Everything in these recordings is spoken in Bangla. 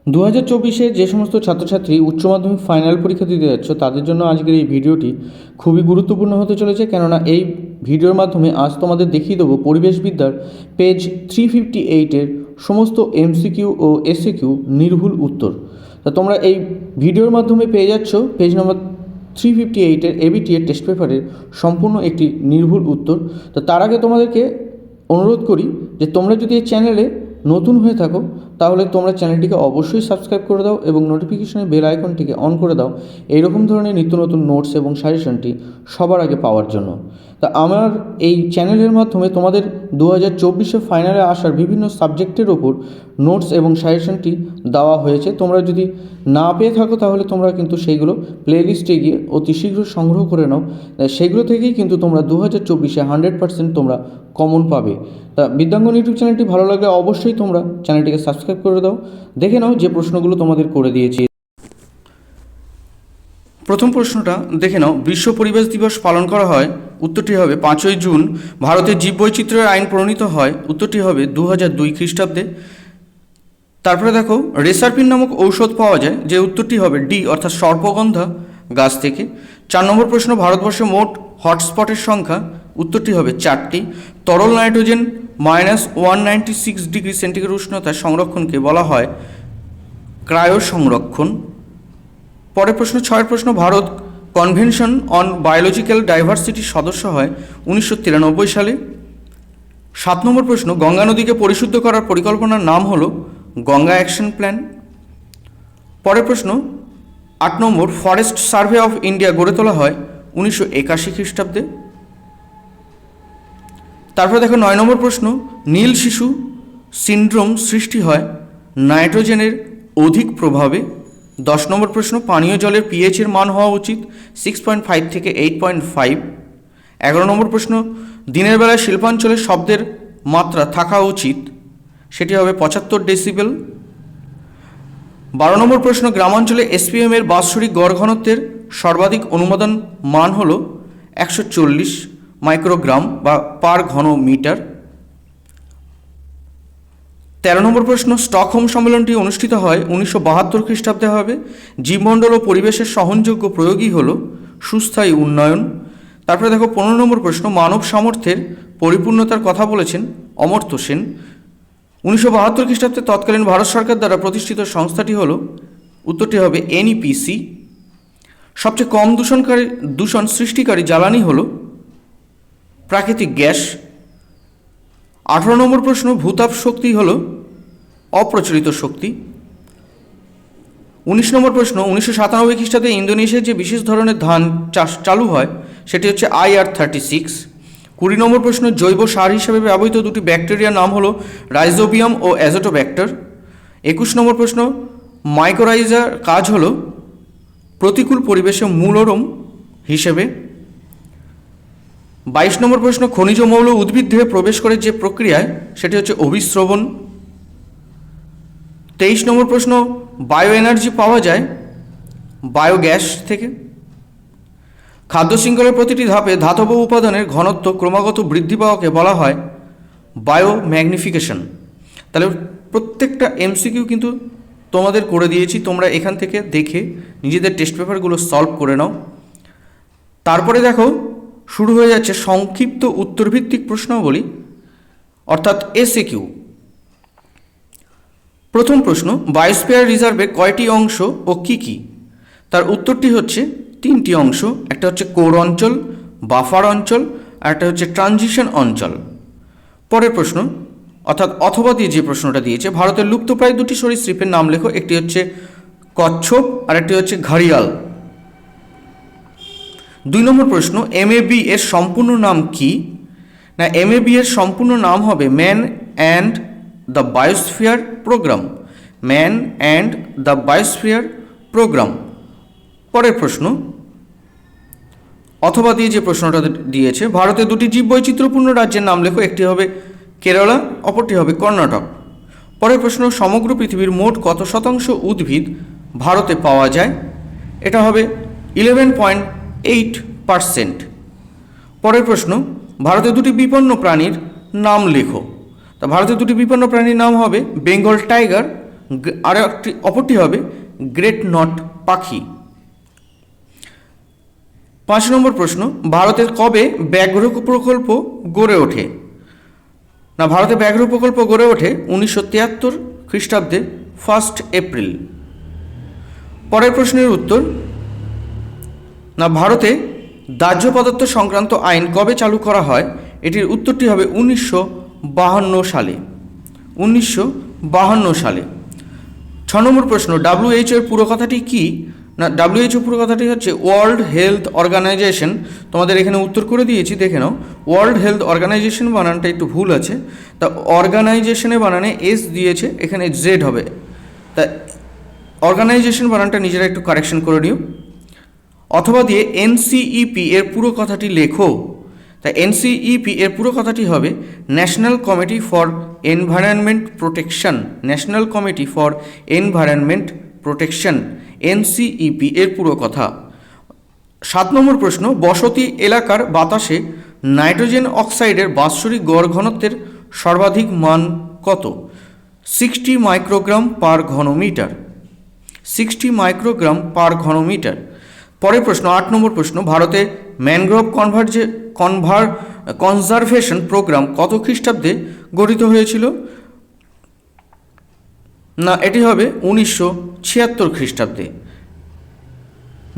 2024-এ যে সমস্ত ছাত্রছাত্রী উচ্চ মাধ্যমিক ফাইনাল পরীক্ষা দিতে যাচ্ছ তাদের জন্য আজকের এই ভিডিওটি খুবই গুরুত্বপূর্ণ হতে চলেছে, কেননা এই ভিডিওর মাধ্যমে আজ তোমাদের দেখিয়ে দেবো পরিবেশবিদ্যার পেজ 358-এর সমস্ত এমসিকিউ ও এসএকিউ নির্ভুল উত্তর। তা তোমরা এই ভিডিওর মাধ্যমে পেয়ে যাচ্ছ পেজ নম্বর 358-এর এবিটিএর টেস্ট পেপারের সম্পূর্ণ একটি নির্ভুল উত্তর। তো তার আগে তোমাদেরকে অনুরোধ করি যে তোমরা যদি এই চ্যানেলে নতুন হয়ে থাকো তাহলে তোমরা চ্যানেলটিকে অবশ্যই সাবস্ক্রাইব করে দাও এবং নোটিফিকেশনের বেল আইকনটিকে অন করে দাও এইরকম ধরনের নিত্য নতুন নোটস এবং সাজেশনটি সবার আগে পাওয়ার জন্য। তা আমার এই চ্যানেলের মাধ্যমে তোমাদের 2024-এ ফাইনালে আসার বিভিন্ন সাবজেক্টের ওপর নোটস এবং সাজেশনটি দেওয়া হয়েছে। তোমরা যদি না পেয়ে থাকো তাহলে তোমরা কিন্তু সেইগুলো প্লেলিস্টে গিয়ে অতি শীঘ্র সংগ্রহ করে নাও। সেগুলো থেকেই কিন্তু তোমরা 2024-এ 100% তোমরা কমন পাবে। তা বিদ্যাঙ্গন ইউটিউব চ্যানেলটি ভালো লাগলে অবশ্যই তোমরা চ্যানেলটিকে সাবস্ক্রাইব করে দাও। দেখে নাও যে প্রশ্নগুলো তোমাদের করে দিয়েছি। প্রথম প্রশ্নটা দেখে নাও, বিশ্ব পরিবেশ দিবস পালন করা হয়, উত্তরটি হবে 5ই জুন। ভারতের জীববৈচিত্র্যের আইন প্রণীত হয়, উত্তরটি হবে 2002 খ্রিস্টাব্দে। তারপরে দেখো, রেসারপিন নামক ঔষধ পাওয়া যায়, যে উত্তরটি হবে ডি অর্থাৎ সর্পগন্ধা গাছ থেকে। 4 নম্বর প্রশ্ন, ভারতবর্ষে মোট হটস্পটের সংখ্যা, উত্তরটি হবে 4টি। তরল নাইট্রোজেন -196 ডিগ্রি সেন্টিগ্রেড উষ্ণতায় সংরক্ষণকে বলা হয় ক্রায়ো সংরক্ষণ। পরের প্রশ্ন 6 প্রশ্ন, ভারত কনভেনশন অন বায়োলজিক্যাল ডাইভার্সিটির সদস্য হয় 1993 সালে। 7 নম্বর প্রশ্ন, গঙ্গা নদীকে পরিশুদ্ধ করার পরিকল্পনার নাম হলো গঙ্গা অ্যাকশন প্ল্যান। পরের প্রশ্ন 8 নম্বর, ফরেস্ট সার্ভে অফ ইন্ডিয়া গড়ে তোলা হয় 1981 খ্রিস্টাব্দে। তারপরে দেখো 9 নম্বর প্রশ্ন, নীল শিশু সিন্ড্রোম সৃষ্টি হয় নাইট্রোজেনের অধিক প্রভাবে। 10 নম্বর প্রশ্ন, পানীয় জলের পিএইচের মান হওয়া উচিত 6.5 থেকে 8.5। 11 নম্বর প্রশ্ন, দিনের বেলায় শিল্পাঞ্চলে শব্দের মাত্রা থাকা উচিত, সেটি হবে 75 ডেসিবেল। 12 নম্বর প্রশ্ন, গ্রামাঞ্চলে এসপিএম এর বাৎসরিক গড় ঘনত্বের সর্বাধিক অনুমোদন মান হল 140 মাইক্রোগ্রাম বা পার ঘন মিটার। 13 নম্বর প্রশ্ন, স্টকহোম সম্মেলনটি অনুষ্ঠিত হয় 1972 খ্রিস্টাব্দে হবে। জীবমণ্ডল ও পরিবেশের সহনযোগ্য প্রয়োগই হল সুস্থায়ী উন্নয়ন। তারপরে দেখো 15 নম্বর প্রশ্ন, মানব সামর্থ্যের পরিপূর্ণতার কথা বলেছেন অমর্ত্য সেন। 1972 খ্রিস্টাব্দে তৎকালীন ভারত সরকার দ্বারা প্রতিষ্ঠিত সংস্থাটি হল, উত্তরটি হবে এনইপিসি। সবচেয়ে কম দূষণ সৃষ্টিকারী জ্বালানি হল প্রাকৃতিক গ্যাস। 18 নম্বর প্রশ্ন, ভূতাপ শক্তি হল অপ্রচলিত শক্তি। 19 নম্বর প্রশ্ন, 1997 খ্রিস্টাব্দে ইন্দোনেশিয়ায় যে বিশেষ ধরনের ধান চাষ চালু হয় সেটি হচ্ছে IR36। 20 নম্বর প্রশ্ন, জৈব সার হিসেবে ব্যবহৃত দুটি ব্যাকটেরিয়ার নাম হলো রাইজোবিয়াম ও অ্যাজোটোব্যাক্টর। 21 নম্বর প্রশ্ন, মাইকোরাইজার কাজ হলো প্রতিকূল পরিবেশে মূলরম হিসেবে। 22 নম্বর প্রশ্ন, খনিজ মৌল উদ্ভিদ দেহে প্রবেশ করে যে প্রক্রিয়ায় সেটি হচ্ছে অভিস্রবণ। 23 নম্বর প্রশ্ন, বায়ো এনার্জি পাওয়া যায় বায়োগ্যাস থেকে। খাদ্য শৃঙ্খলের প্রতিটি ধাপে ধাতব উপাদানের ঘনত্ব ক্রমাগত বৃদ্ধি পাওয়াকে বলা হয় বায়ো ম্যাগনিফিকেশন। তাহলে প্রত্যেকটা এমসিকিউ কিন্তু তোমাদের করে দিয়েছি, তোমরা এখান থেকে দেখে নিজেদের টেস্ট পেপারগুলো সলভ করে নাও। তারপরে দেখো শুরু হয়ে যাচ্ছে সংক্ষিপ্ত উত্তরভিত্তিক প্রশ্নাবলী অর্থাৎ এসএকিউ। প্রথম প্রশ্ন, বায়োস্ফিয়ার রিজার্ভে কয়টি অংশ ও কি কি? তার উত্তরটি হচ্ছে 3টি অংশ। একটা হচ্ছে কোর অঞ্চল, বাফার অঞ্চল, আর একটা হচ্ছে ট্রানজিশন অঞ্চল। পরের প্রশ্ন অর্থাৎ অথবা দিয়ে যে প্রশ্নটা দিয়েছে, ভারতের লুপ্তপ্রায় দুটি সরীসৃপের নাম লেখো। একটি হচ্ছে কচ্ছপ আর একটি হচ্ছে ঘড়িয়াল। 2 নম্বর প্রশ্ন, এমএবি এর সম্পূর্ণ নাম কি? না, এমএবি এর সম্পূর্ণ নাম হবে man and the biosphere programme. Man and the biosphere programme. পরের প্রশ্ন অথবা দিয়ে যে প্রশ্নটা দিয়েছে, ভারতের দুটি জীববৈচিত্র্যপূর্ণ রাজ্যের নাম লেখো। একটি হবে কেরালা, অপরটি হবে কর্ণাটক। পরের প্রশ্ন, সমগ্র পৃথিবীর মোট কত শতাংশ উদ্ভিদ ভারতে পাওয়া যায়? এটা হবে 11.8%। পরের প্রশ্ন, ভারতের দুটি বিপন্ন প্রাণীর নাম লেখো। তা ভারতের দুটি বিপন্ন প্রাণীর নাম হবে বেঙ্গল টাইগার আর অপরটি হবে গ্রেট নট পাখি। 5 নম্বর প্রশ্ন, ভারতের কবে ব্যাঘ্র প্রকল্প গড়ে ওঠে? না, ভারতে ব্যাঘ্র প্রকল্প গড়ে ওঠে 1973 খ্রিস্টাব্দে 1 এপ্রিল। পরের প্রশ্নের উত্তর, না ভারতে দাহ্য পদার্থ সংক্রান্ত আইন কবে চালু করা হয়? এটির উত্তরটি হবে 1952 সালে। 1952 সালে। 6 নম্বর প্রশ্ন, WHO এর পুরো কথাটি কি? না, WHO পুরো কথাটি হচ্ছে ওয়ার্ল্ড হেলথ অর্গানাইজেশন। তোমাদের এখানে উত্তর করে দিয়েছি, দেখে নাও। ওয়ার্ল্ড হেলথ অর্গানাইজেশন বানানটা একটু ভুল আছে, তা অর্গানাইজেশনে বানানে এস দিয়েছে, এখানে জেড হবে, তা অর্গানাইজেশন বানানটা নিজেরা একটু কারেকশন করে নিও। অথবা দিয়ে NCEP এর পুরো কথাটি লেখো। তা NCEP এর পুরো কথাটি হবে national committee for environment protection. National committee for environment protection, NCEP এর পুরো কথা। 7 নম্বর প্রশ্ন, বসতি এলাকার বাতাসে নাইট্রোজেন অক্সাইডের বাৎসরিক গড় ঘনত্বের সর্বাধিক মান কত? 60 মাইক্রোগ্রাম পার ঘনমিটার। 60 microgram per ঘনমিটার। পরের প্রশ্ন, 8 নম্বর প্রশ্ন, ভারতে ম্যানগ্রোভ কনজারভেশন প্রোগ্রাম কত খ্রিস্টাব্দে গঠিত হয়েছিল? না, এটি হবে 1976 খ্রিস্টাব্দে।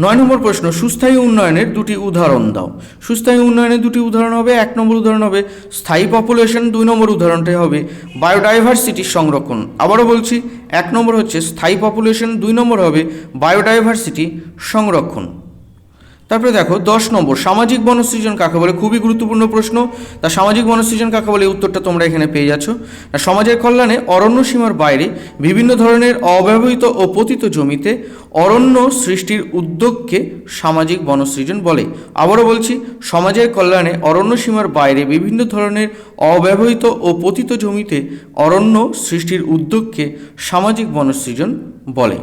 9 নম্বর প্রশ্ন, সুস্থায়ী উন্নয়নের দুটি উদাহরণ দাও। সুস্থায়ী উন্নয়নের দুটি উদাহরণ হবে, 1 নম্বর উদাহরণ হবে স্থায়ী পপুলেশন, 2 নম্বর উদাহরণটাই হবে বায়োডাইভার্সিটির সংরক্ষণ। আবারও বলছি, 1 নম্বর হচ্ছে স্থায়ী পপুলেশন, 2 নম্বর হবে বায়োডাইভার্সিটি সংরক্ষণ। তারপরে দেখো 10 নম্বর, সামাজিক বনসৃজন কাকে বলে? খুবই গুরুত্বপূর্ণ প্রশ্ন। তা সামাজিক বনসৃজন কাকে বলে, উত্তরটা তোমরা এখানে পেয়ে যাচ্ছ। সমাজের কল্যাণে অরণ্য সীমার বাইরে বিভিন্ন ধরনের অব্যবহৃত ও পতিত জমিতে অরণ্য সৃষ্টির উদ্যোগকে সামাজিক বনসৃজন বলে। আবারও বলছি, সমাজের কল্যাণে অরণ্য সীমার বাইরে বিভিন্ন ধরনের অব্যবহৃত ও পতিত জমিতে অরণ্য সৃষ্টির উদ্যোগকে সামাজিক বনসৃজন বলে।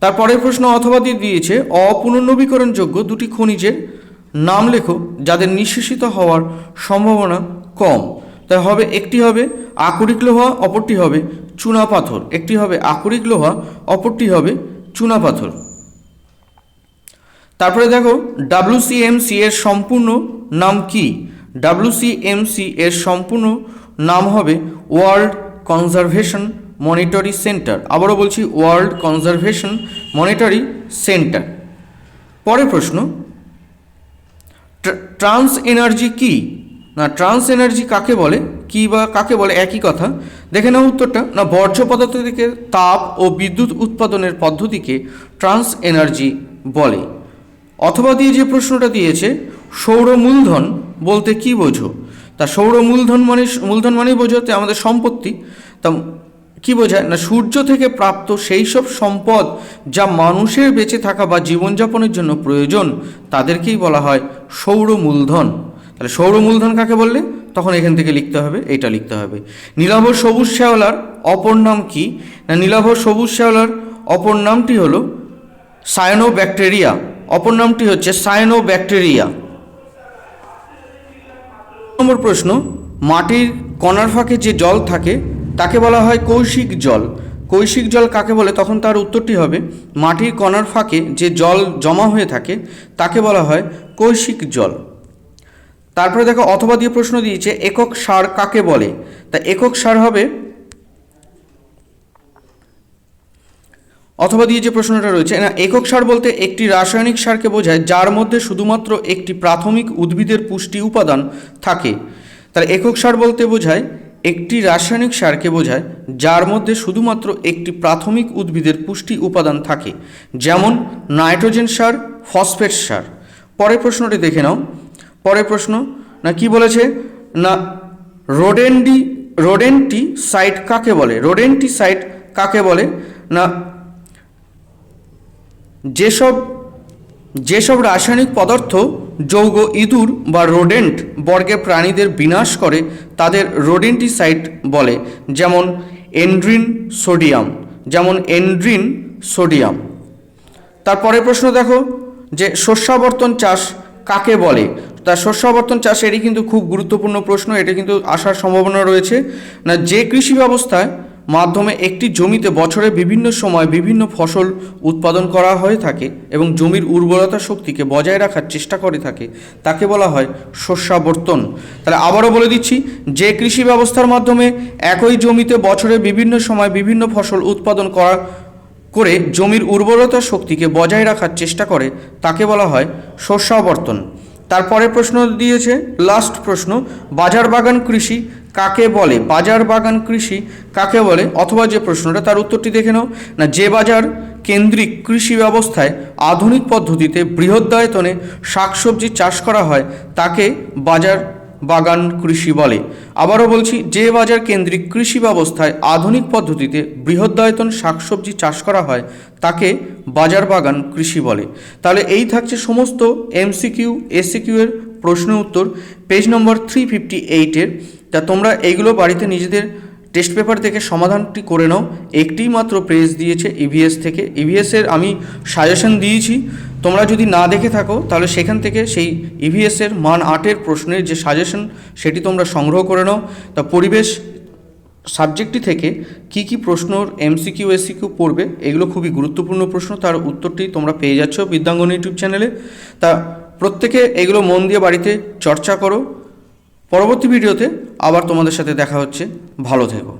তারপরের প্রশ্ন অথবা দিয়ে দিয়েছে অপুনর্নবীকরণযোগ্য দুটি খনিজের নাম লেখো যাদের নিঃশেষিত হওয়ার সম্ভাবনা কম। তাই হবে, একটি হবে আকরিক লোহা, অপরটি হবে চুনাপাথর। একটি হবে আকরিক লোহা, অপরটি হবে চুনাপাথর। তারপরে দেখো WCMC এর সম্পূর্ণ নাম কি? WCMC এর সম্পূর্ণ নাম হবে ওয়ার্ল্ড কনজারভেশন মনিটরি সেন্টার। আবারও বলছি, ওয়ার্ল্ড কনজারভেশন মনিটরি সেন্টার। পরের প্রশ্ন, ট্রান্স এনার্জি কি? না, ট্রান্স এনার্জি কাকে বলে? কি বা কাকে বলে একই কথা। দেখে নাও উত্তরটা। না, বর্জ্য পদার্থ থেকে তাপ ও বিদ্যুৎ উৎপাদনের পদ্ধতিকে ট্রান্স এনার্জি বলে। অথবা দিয়ে যে প্রশ্নটা দিয়েছে সৌর মূলধন বলতে কি বোঝো? তা সৌর মূলধন মানেই বোঝাতে আমাদের সম্পত্তি। তা কি বোঝায়? না, সূর্য থেকে প্রাপ্ত সেই সব সম্পদ যা মানুষের বেঁচে থাকা বা জীবনযাপনের জন্য প্রয়োজন, তাদেরকেই বলা হয় সৌর মূলধন। তাহলে সৌর মূলধন কাকে বললে তখন এখান থেকে লিখতে হবে, এইটা লিখতে হবে। নীলাভ সবুজ শ্যাওলার অপর নাম কি? না, নীলাভ সবুজ শ্যাওলার অপর নামটি হলো সায়ানোব্যাকটেরিয়া। অপর নামটি হচ্ছে সায়ানোব্যাকটেরিয়া। নম্বর প্রশ্ন, মাটির কণার ফাঁকে যে জল থাকে তাকে বলা হয় কৈশিক জল। কৈশিক জল কাকে বলে? তখন তার উত্তরটি হবে মাটির কণার ফাঁকে যে জল জমা হয়ে থাকে তাকে বলা হয় কৈশিক জল। তারপরে দেখো অথবা দিয়ে প্রশ্ন দিয়েছে একক সার কাকে বলে? তা একক সার হবে, অথবা দিয়ে যে প্রশ্নটা রয়েছে, না একক সার বলতে একটি রাসায়নিক সারকে বোঝায় যার মধ্যে শুধুমাত্র একটি প্রাথমিক উদ্ভিদের পুষ্টি উপাদান থাকে। তার একক সার বলতে বোঝায় একটি রাসায়নিক সারকে বোঝায় যার মধ্যে শুধুমাত্র একটি প্রাথমিক উদ্ভিদের পুষ্টি উপাদান থাকে, যেমন নাইট্রোজেন সার, ফসফেট সার। পরের প্রশ্নটি দেখে নাও। পরের প্রশ্ন, না কি বলেছে? না রোডেন্টিসাইড কাকে বলে? রোডেন্টিসাইড কাকে বলে? না, যেসব রাসায়নিক পদার্থ যৌগ ইঁদুর বা রোডেন্ট বর্গের প্রাণীদের বিনাশ করে তাদের রোডেন্টিসাইড বলে, যেমন এন্ড্রিন সোডিয়াম। তারপরে প্রশ্ন দেখো যে শস্যাবর্তন চাষ কাকে বলে? তা শস্যাবর্তন চাষ এটি কিন্তু খুব গুরুত্বপূর্ণ প্রশ্ন, এটা কিন্তু আসার সম্ভাবনা রয়েছে। না, যে কৃষি ব্যবস্থায় মাধ্যমে একটি জমিতে বছরে বিভিন্ন সময় বিভিন্ন ফসল উৎপাদন করা হয়ে থাকে এবং জমির উর্বরতা শক্তিকে বজায় রাখার চেষ্টা করে থাকে তাকে বলা হয় শস্যাবর্তন। তাহলে আবারও বলে দিচ্ছি, যে কৃষি ব্যবস্থার মাধ্যমে একই জমিতে বছরে বিভিন্ন সময় বিভিন্ন ফসল উৎপাদন করে জমির উর্বরতা শক্তিকে বজায় রাখার চেষ্টা করে তাকে বলা হয় শস্যাবর্তন। তারপরে প্রশ্ন দিয়েছে, লাস্ট প্রশ্ন, বাজার বাগান কৃষি কাকে বলে? বাজার বাগান কৃষি কাকে বলে? অথবা যে প্রশ্নটা তার উত্তরটি দেখে নাও না, যে বাজার কেন্দ্রিক কৃষি ব্যবস্থায় আধুনিক পদ্ধতিতে বৃহদায়তনে শাকসবজি চাষ করা হয় তাকে বাজার বাগান কৃষি বলে। আবারও বলছি, যে বাজার কেন্দ্রিক কৃষি ব্যবস্থায় আধুনিক পদ্ধতিতে বৃহদায়তন শাকসবজি চাষ করা হয় তাকে বাজার বাগান কৃষি বলে। তাহলে এই থাকছে সমস্ত এমসিকিউ এসিকিউ এর প্রশ্ন উত্তর পেজ নম্বর 358-এর। তা তোমরা এইগুলো বাড়িতে নিজেদের টেস্ট পেপার থেকে সমাধানটি করে নাও। একটি মাত্র পেজ দিয়েছে ইভিএস থেকে, ইভিএসের আমি সাজেশন দিয়েছি, তোমরা যদি না দেখে থাকো তাহলে সেখান থেকে সেই ইভিএসের মান 8-এর প্রশ্নের যে সাজেশন সেটি তোমরা সংগ্রহ করে নাও। তা পরিবেশ সাবজেক্টটি থেকে কি প্রশ্নর এমসিকিউ এসিকিউ পড়বে এগুলো খুবই গুরুত্বপূর্ণ প্রশ্ন, তার উত্তরটি তোমরা পেয়ে যাচ্ছ বিদ্যাঙ্গন ইউটিউব চ্যানেলে। তা প্রত্যেকে এগুলো মন দিয়ে বাড়িতে চর্চা করো। পরবর্তী ভিডিওতে আবার তোমাদের সাথে দেখা হচ্ছে। ভালো থেকো।